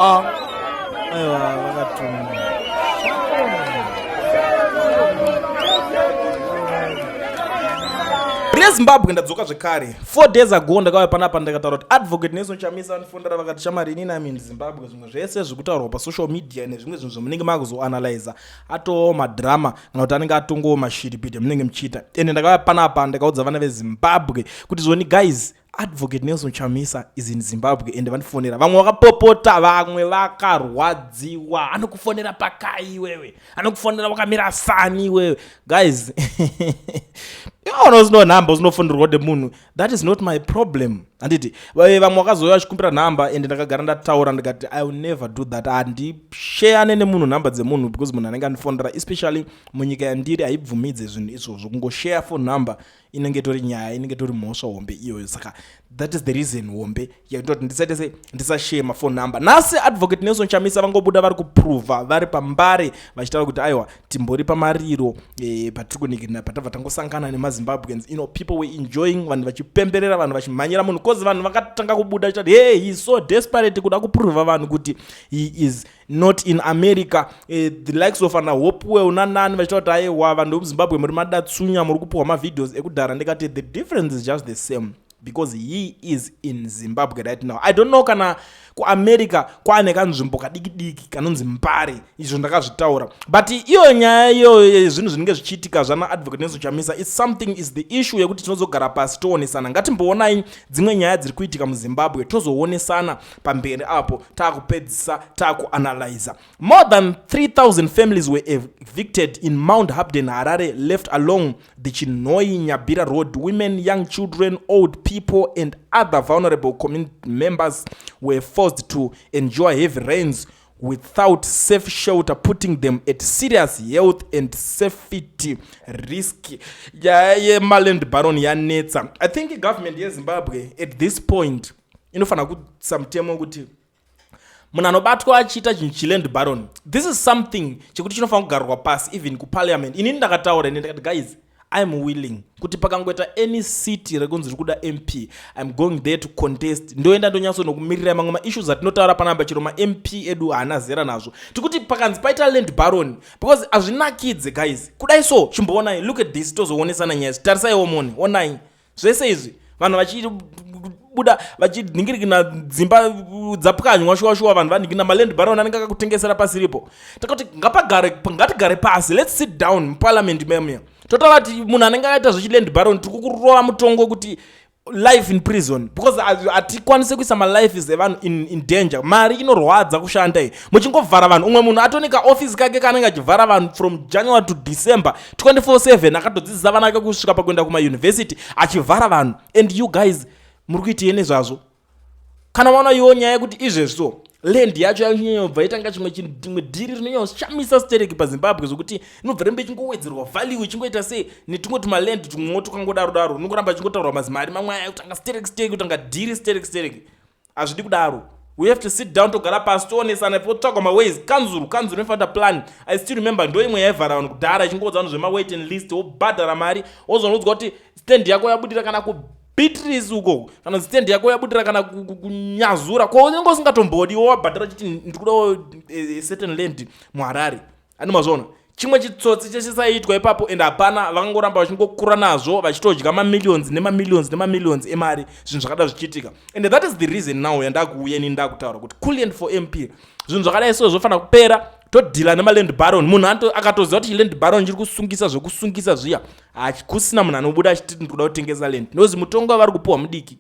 aiwa vakatunga Zimbabwe ndadzoka zvekare 4 days ago ndakauya panapa ndakataura kuti advocate Nelson Chamisa anofundira vakati chamarini nami Zimbabwe zvimwe zvese zvekutaurwa pasocial media nezvimwe zvinhu zvamunenge makuzoanalyza atoo madhirama kana kuti anenge atongowo mashiripiti amunenge muchiita ende ndakauya panapa ndakaudza vana veZimbabwe kuti zvoni guys advocate Nelson Chamisa is in Zimbabwe ende vanofonera vamwe vakapopota vamwe vakarwadziwa anokufonera pakai wewe anokufonera wakamira sani wewe guys no number zinofonderwa nemunhu that is not my problem anditi vamwe vakazouya vachikumbira nhamba ende ndakagara ndataura ndikati I will never do that handishare nemunhu nhamba dzemunhu because munhu anenge anofondera especially munyika yandiri haibvumidze zvinhu izvozvo kungoshare phone number inenge tori nyaya inenge tori mhosva hombe iyoyo saka that is the reason hombe yakutoti ndisashare mafone number nasi advocate Nelson Chamisa vangobuda vari kuprova vari pambare vachitaura kuti aiwa timbori pamariro patiri kunikirina patabva tangosangana nemaZimbabweans people were enjoying vanhu vachipemberera vanhu vachimhanyira munhu kozi vanhu vakatanga kubuda vachiti hey he is so desperate kuda kuprova vanhu kuti he is not in America the likes of ana Hopewell nanani vachitaura kuti aiwa vanhu vemuZimbabwe muri madatsunya muri kupuhwa mavideos ekudhara ndikati the difference is just the same because he is in Zimbabwe right now. I don't know kana kuAmerica kwaane kanzvimbo kadiki kanonzi Mbare izvo ndakazvitaura but iyo nyaya iyo zvinhu zvinenge zvichiitika zvana advocate Nelson Chamisa is something is the issue yekuti tinozogara pasi toonesana ngatimboonai dzimwe nyaya dziri kuitika muZimbabwe tozoonesana pamberi apo taakupedzisa taakuanalyza. More than 3,000 families were evicted in Mount Habden, Harare, left along the Chinhoyi Nyabira Road. Women, young children, old people and other vulnerable community members were forced to enjoy heavy rains without safe shelter, putting them at serious health and safety risk. Land baron yanetsa. I think the government of Zimbabwe at this point inofana kutsa mutemo kuti munhu anobatwa achiita chinhu chiland baron, this is something chekuti chinofanira kugarwa pasi even kuparliament. Inini ndakataura ndikati guys I'm willing kuti pakangoita any city rekunzi rikuda MP I'm going there to contest ndoenda ndonyatso nokumirira mamwe maissues atinotaura panamba chiro MP edu haana zera nazvo tikuti pakanzi paita land baron because azvinakidze guys kudai so chimboonai look at this tozoonesana nyaya tarisaiwo mone onai zvese izvi vanhu vachibuda vachiningirikina dzimba dzapwanywa shuwa vanhu vaningina maland baron anenge akakutengesera pasi ripo takati ngatigare pasi let's sit down muparliament memia totaura kuti munhu anenge akaita zvechiland baron tikukurova mutongo kuti life in prison because hatikwanise kuisa malifes evanhu in danger. Mari inorwadza kushanda iyi muchingovhara vanhu umwe munhu atonika office kake kanenge achivhara vanhu from January to December 24/7 akatodzidzisa vana ake kusvika pakuenda kumayunivhesity achivhara vanhu and you guys muri kuitei nezvazvo kana maona iwo nyaya yekuti izvezvo land yacho yanyobva itanga chimwe dhiri rinonyoshamisa stereki paZimbabwe zvokuti inobva rembe chingowedzerwa value chingoita sei netumwe tumaland tumwe tukangodaro nongoramba chingotaurwa mazimari mamwe aya kutanga stereki kutanga dhiri stereki hazvidi kudaro. We have to sit down togara pasi toonesana potsvagwa maways kanzuru inofanira plan. I still remember ndo imwe yaivhara vanhu kudhara ichingoudza vanhu zvemawait and list wobhadhara mari wozonoudzwa kuti stand yako yabudira kana Beatrice uko kana stand yako yabudira kana kunyazura ko unenge usingatombodi wabhadhara chiti ndikuda certain land muHarare ani mazona chimwe chitsotsi chesisaitwa ipapo and hapana vakangoramba vachingokura nazvo vachitodya mamillions emari zvinhu zvakada zvichiitika and that is the reason now yandakuuya ini ndakutaura kuti coolant for MP zvinhu zvakadai so zvofanira kupera todhila nemaland baron. Munhu akatoziva kuti land baron chiri kusungisa zvokusungisa zviya kusina munhu anobuda achiti ndikuda kutengesa land nozi mutongo wavari kupuhwa mudiki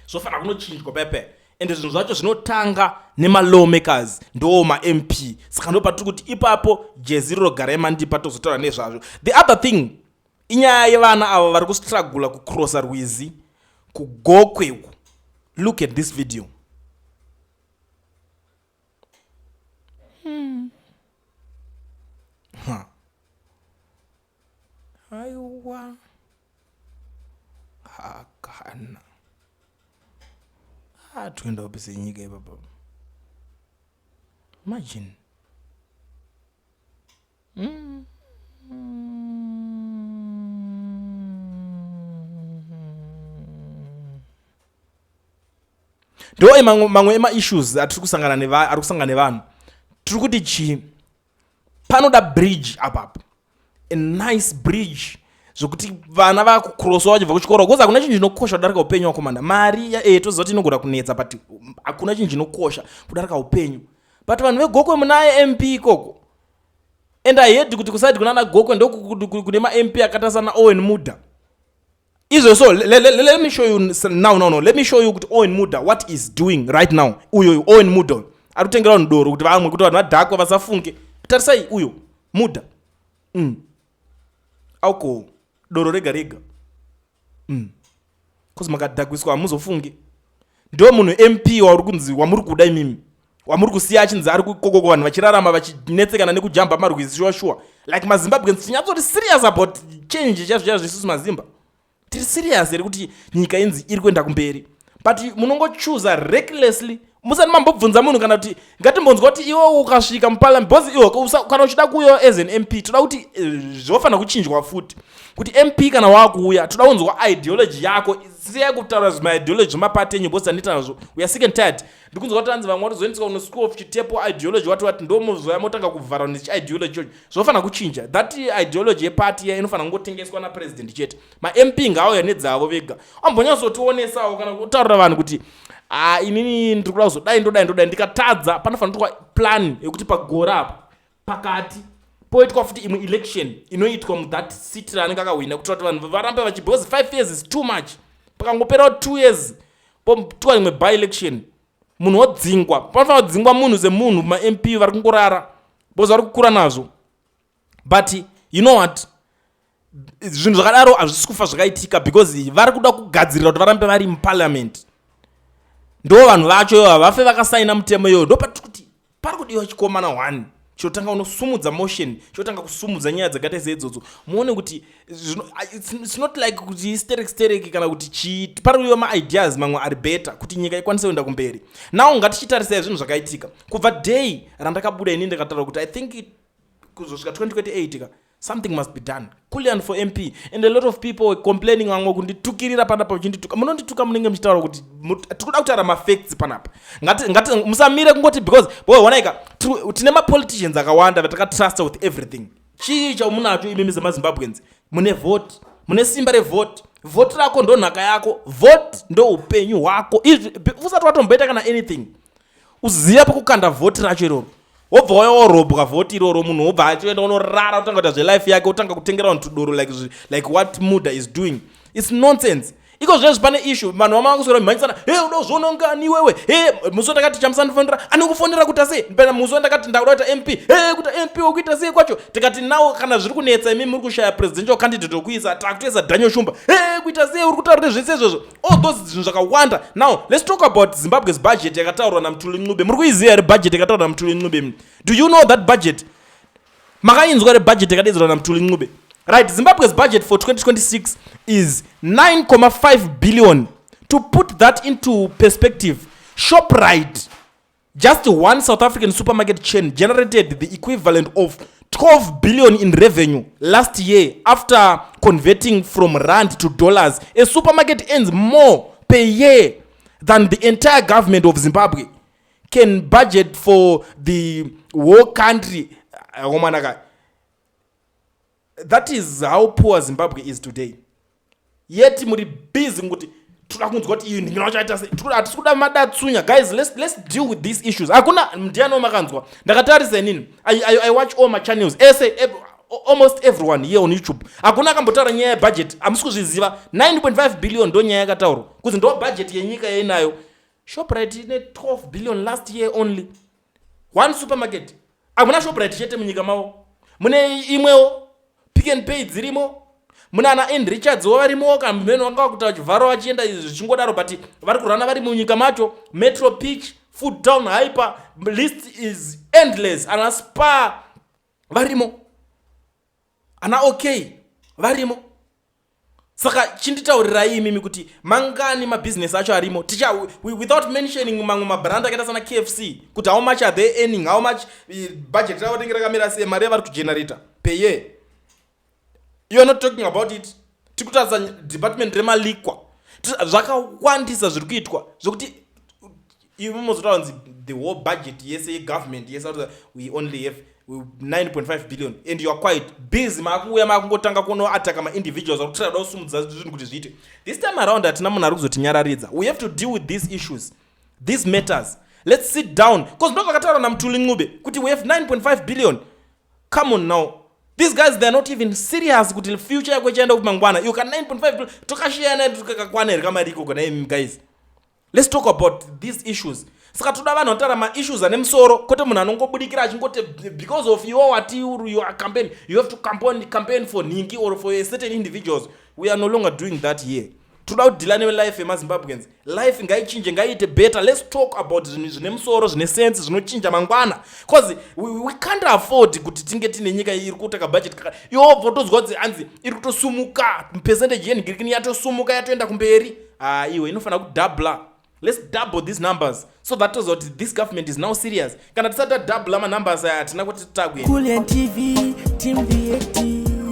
zvofanira kunochinjwa pepe and zvinhu zvacho zvinotanga nemalawmakers ndo maMP saka ndo patiri kuti ipapo jezi rinogara emandipa tozotaura nezvazvo. The other thing inyaya yevana ava vari kustrugula kucrossa rwizi kugokweku. Look at this video. Aiwa hakana tuenda kupisa nyika ipapa imagine ndo mamwe ema-issues atiri kusangana nevanhu. Tiri kuti chi panoda bridge apapo, a nice bridge zvokuti vana vakucrosswa vachibva kuchikoro, because hakuna chinhu chinokosha kudarika upenyu wakomanda. Mari toziva kuti inogona kunetsa, but hakuna chinhu chinokosha kudarika upenyu. But vanhu vegokwe munaye MP ikoko, and I hate kuti kusaidi kunana gokwe ndo kune ma-MP akaita sana Owen Muda. Izvo, so let me show you now. Let me show you kuti Owen Muda what is doing right now. Uyo Owen Muda ari kutengera vanhu doro kuti vamwe kuti vanhu vadhakwa vasafunge. Tarisai uyo Muda auko doro rega kozi makadhakwiswa hamuzofunge. Ndo munhu MP wauri kunzi wamuri kuda imimi, wamuri kusiya achinzi ari kukokoko vanhu vachirarama vachinetsekana nekujamba marwizi shuwa. Like maZimbabweans tinyatsoti serious about change chazvo isusu mazimba. Tiri serious here kuti nyika inzi iri kuenda kumberi, but munongochuza recklessly. Musati mambobvunza munhu kana kuti ngatimbonzwa kuti iwe ukasvika muparliament, because iwe kana uchida kuuya as an MP toda kuti zvofanira kuchinjwa futi, kuti MP kana wakuuya toda kunzwa ideology yako. Siya kutaura zvimaideology mapati enyu, because andita nazvo, we are sick and tired. Ndikunzwa kuti anzi vamwe watozoendeswa kuno school of chitepo ideology wati ndo muzoya motanga kuvhara nechiideology chocho. Zvofanira kuchinja. That ideology yepati iya inofanira kungotengeswa napresident chete. Ma-MP ngaauya nedzavo vega. Ambonyatsotionesawo kana kutaurira vanhu kuti inini ndiri kuda kuzodai ndikatadza panofanira kuitwa plan yekuti pagore apa pakati poitwa futi imwe election inoitwa muthat city raanenge akahwina, kuti vanhu varambe vachi, because 5 years is too much. Pakangopera 2 years poitwa imwe by election, munhu wodzingwa. Panofanira kudzingwa munhu semunhu, ma-MP vari kungorara because vari kukura nazvo. But you know what, zvinhu zvakadaro hazvisi kufa zvakaitika, because vari kuda kugadzirira kuti varambe vari muparliament. Ndo vanhu vacho havafe vakasaina mutemo iyoyo. Ndo patiri kuti pari kudiwa chikomana 1 chotanga unosumudza motion, chotanga kusumudza nyaya dzakaita seidzodzo. Muone kuti it's not like kuti hysteric kana kuti chi, pari kudiwa ma-ideas mamwe ari better kuti nyika ikwanise kuenda kumberi. Now ngatichitarisai zvinhu zvakaitika kubva day randakabuda ini ndikataura kuti I think kuzosvika 2028 ka something must be done. Kulian for MP, and a lot of people were complaining wangu kunditukirira panapa uchindituka. Munondituka munenge mchitaura kuti tikuda kutaura ma-facts panapa. Ngati musamire kungoti because boy wanaika tine ma-politicians akawanda vatakatrust with everything. Chii chamunacho imimi zemaZimbabweans, mune vote, mune simba revote. Vote rako ndo nhaka yako, vote ndo upenyu hwako. Usati watomboita kana anything, uziya pekukanda vote racho iroro. Wobva waya worobwa vhoti iroro, munhu wobva achienda unorara utanga kuita zvelife yake, utanga kutengera vanhu tudoro like what Muda is doing. It's nonsense. Iko zvezvi pane issue, vanhu vamava kuswera mimhanyisana, unozvonongani wewe, musi ndakati Chamisa ndifondera, anokufondera kuita sei? Pena musi ndakati ndakuda kuita MP, kuita MP wokuita sei kwacho? Tikati nawo kana zviri kunetsa imi muri kushaya presidential candidate wokuisa, takutoisa Daniel Shumba, kuita sei uri kutaura zvese izvozvo? All those zvinhu zvakawanda. Now let's talk about Zimbabwe's budget yakataurwa naMutuli Ncube. Muri kuiziva here budget yakataurwa naMutuli Ncube? Do you know that budget? Makainzwa here budget yakadaidzirwa naMutuli Ncube. Right, Zimbabwe's budget for 2026 is 9.5 billion. To put that into perspective, ShopRite, just one South African supermarket chain, generated the equivalent of 12 billion in revenue last year after converting from rand to dollars. A supermarket earns more per year than the entire government of Zimbabwe can budget for the whole country. That is how poor Zimbabwe is today. Yet muri busy nguti tukakunzwa kuti ini ndinochaita sei, atikuda madatsunya. Guys, let's deal with these issues. Hakuna mdiano makanzwa. Ndakatarisa nini? I watch all my channels. Almost everyone here on YouTube. Hakuna kambotaura nyaya ya budget. Amusikuzviziva 9.5 billion ndo nyaya yakataurwa. Kuzi ndo budget yenyika yeinayo. ShopRite ine 12 billion last year only. One supermarket. Hakuna ShopRite chete munyika mawo. Mune imwewo Pick and Pay dzirimo, munana End Richards varimo, kameno wanga kuta chivharo vachienda zvichingodaro, but vari kurana vari munyika macho. Metro Pitch, Food Town, Hyper, list is endless. Ana Spa varimo, ana OK varimo. Saka chinditaurirai mimi kuti mangani mabusiness acho arimo, without mentioning mamwe mabrand akaita sana KFC, kuti how much are they earning, how much budget ravo rinenge rakamira sei, mari yavari kugenerata per year. You are not talking about it. Tikutaza department remalikwa zvakawandisa zviri kuitwa zvokuti even most the whole budget, yes, government, yes, we only have 9.5 billion, and you are quite busy. Individuals. This time around, we have to deal with these issues, these matters. Let's sit down. Because we have 9.5 billion. Come on now. These guys, they're not even serious with the future. You can 9.5 billion. Guys, let's talk about these issues. Issues because of your campaign, you have to campaign for Ninki or for certain individuals. We are no longer doing that here. Throughout the life of Zimbabweans, life ngai change ngai better. Let's talk about zvinemsoro zvinesense zvinochinja mangwana, because we can't afford kuti tinge tine nyika iri kutaka budget yobva tozwa kuti anzi iri kutosumuka percentage yenhirikini yatosumuka yatoenda kumberi. Iwe inofana kudouble. Let's double these numbers so that this government is now serious. Kana tisata double ama numbers tina kuti tagwe. Kulian TV team VAT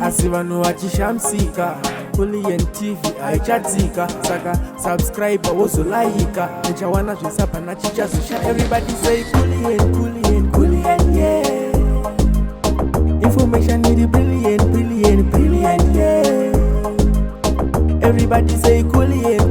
asi vanhu vachishamsika. Kulian TV aichadzika saka subscribe wozolaika nechawana zvisapa nachichazosha. Everybody say Kulian yeah. Information is brilliant yeah. Everybody say Kulian